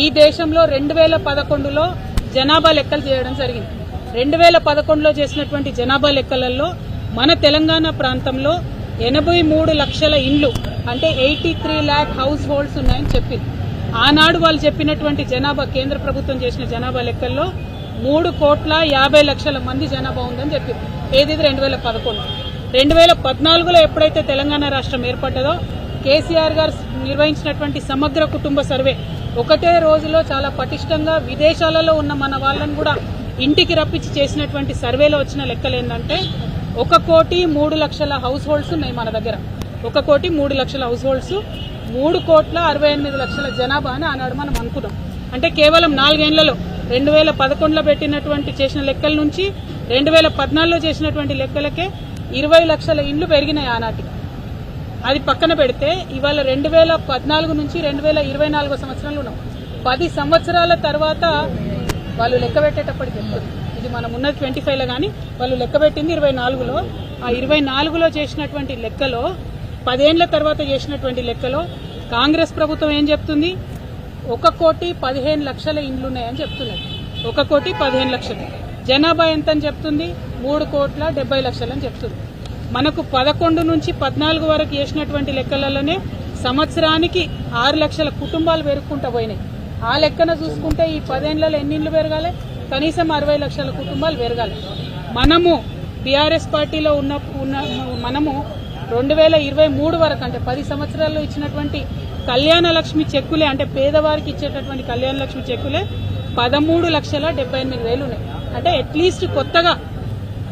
ఈ దేశంలో 2011లో జనాభా లెక్కలు చేయడం జరిగింది. 2011లో చేసినటువంటి జనాభా లెక్కలలో మన తెలంగాణ ప్రాంతంలో 83 లక్షల ఇండ్లు అంటే 83 lakh హౌస్ హోల్డ్స్ ఉన్నాయని చెప్పింది. ఆనాడు వాళ్ళు చెప్పినటువంటి జనాభా కేంద్ర ప్రభుత్వం చేసిన జనాభా లెక్కల్లో 3,50,00,000 మంది జనాభా ఉందని చెప్పింది. ఏది 2011. 2014లో ఎప్పుడైతే తెలంగాణ రాష్ట్రం ఏర్పడ్డదో కేసీఆర్ గారు నిర్వహించినటువంటి సమగ్ర కుటుంబ సర్వే ఒకటే రోజులో చాలా పటిష్టంగా విదేశాలలో ఉన్న మన వాళ్ళని కూడా ఇంటికి రప్పించి చేసినటువంటి సర్వేలో వచ్చిన లెక్కలు ఏంటంటే 1,03,00,000 హౌస్ హోల్డ్స్ ఉన్నాయి మన దగ్గర. 1,03,00,000 హౌస్ హోల్డ్స్, 3,68,00,000 జనాభా అని ఆనాడు మనం అనుకున్నాం. అంటే కేవలం 4 ఏళ్లలో 2011లో పెట్టినటువంటి చేసిన లెక్కల నుంచి 2014లో చేసినటువంటి లెక్కలకే 20 లక్షల ఇండ్లు పెరిగినాయి ఆనాటికి. అది పక్కన పెడితే ఇవాళ 2014 నుంచి 2024 సంవత్సరంలో ఉన్నాం. 10 సంవత్సరాల తర్వాత వాళ్ళు లెక్క పెట్టేటప్పటికి చెప్తుంది. ఇది మనం ఉన్నది 25లో కానీ వాళ్ళు లెక్క పెట్టింది 24లో. ఆ 24లో చేసినటువంటి లెక్కలో 10 ఏళ్ల తర్వాత చేసినటువంటి లెక్కలో కాంగ్రెస్ ప్రభుత్వం ఏం చెప్తుంది? 1,15,00,000 ఇండ్లు ఉన్నాయని చెప్తున్నది. 1,15,00,000. జనాభా ఎంత అని చెప్తుంది? 3,70,00,000 అని చెప్తుంది. మనకు 11 నుంచి 14 వరకు చేసినటువంటి లెక్కలలోనే సంవత్సరానికి 6 లక్షల కుటుంబాలు పెరుగుకుంటూ పోయినాయి. ఆ లెక్కన చూసుకుంటే ఈ 10 ఏళ్లలో ఎన్ని ఇండ్లు పెరగాలి? కనీసం 60 లక్షల కుటుంబాలు పెరగాలి. మనము బీఆర్ఎస్ పార్టీలో మనము 2023 వరకు అంటే 10 సంవత్సరాల్లో ఇచ్చినటువంటి కళ్యాణ లక్ష్మి చెక్కులే అంటే పేదవారికి ఇచ్చేటటువంటి కళ్యాణ లక్ష్మి చెక్కులే 13,78,000 ఉన్నాయి. అంటే అట్లీస్ట్ కొత్తగా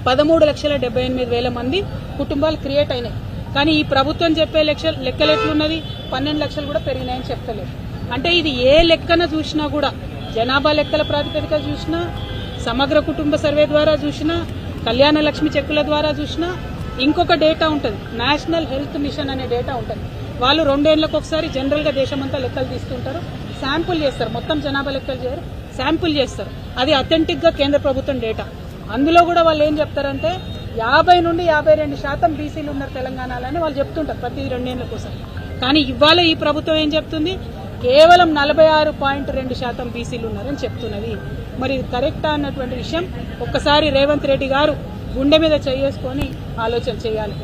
13,78,000 మంది కుటుంబాలు క్రియేట్ అయినాయి. కానీ ఈ ప్రభుత్వం చెప్పే లెక్కలు ఎట్లున్నది? 12 లక్షలు కూడా పెరిగినాయని చెప్తలేదు. అంటే ఇది ఏ లెక్కన చూసినా కూడా జనాభా లెక్కల ప్రాతిపదిక చూసినా, సమగ్ర కుటుంబ సర్వే ద్వారా చూసినా, కళ్యాణ లక్ష్మి చెక్కుల ద్వారా చూసినా, ఇంకొక డేటా ఉంటుంది, నేషనల్ హెల్త్ మిషన్ అనే డేటా ఉంటుంది. వాళ్ళు 2 ఏళ్లకు ఒకసారి జనరల్గా దేశమంతా లెక్కలు తీస్తుంటారు, శాంపుల్ చేస్తారు. మొత్తం జనాభా లెక్కలు చేయరు, శాంపుల్ చేస్తారు. అది అథెంటిక్గా కేంద్ర ప్రభుత్వం డేటా. అందులో కూడా వాళ్ళు ఏం చెప్తారంటే 50 నుండి 52% బీసీలు ఉన్నారు తెలంగాణలో అని వాళ్ళు చెప్తుంటారు ప్రతి 2 ఏళ్ల కోసం. కానీ ఇవాళ ఈ ప్రభుత్వం ఏం చెప్తుంది? కేవలం 46.2% బీసీలు ఉన్నారని చెప్తున్నది. మరి కరెక్టా అన్నటువంటి విషయం ఒక్కసారి రేవంత్ రెడ్డి గారు గుండె మీద చేసుకొని ఆలోచన చేయాలి.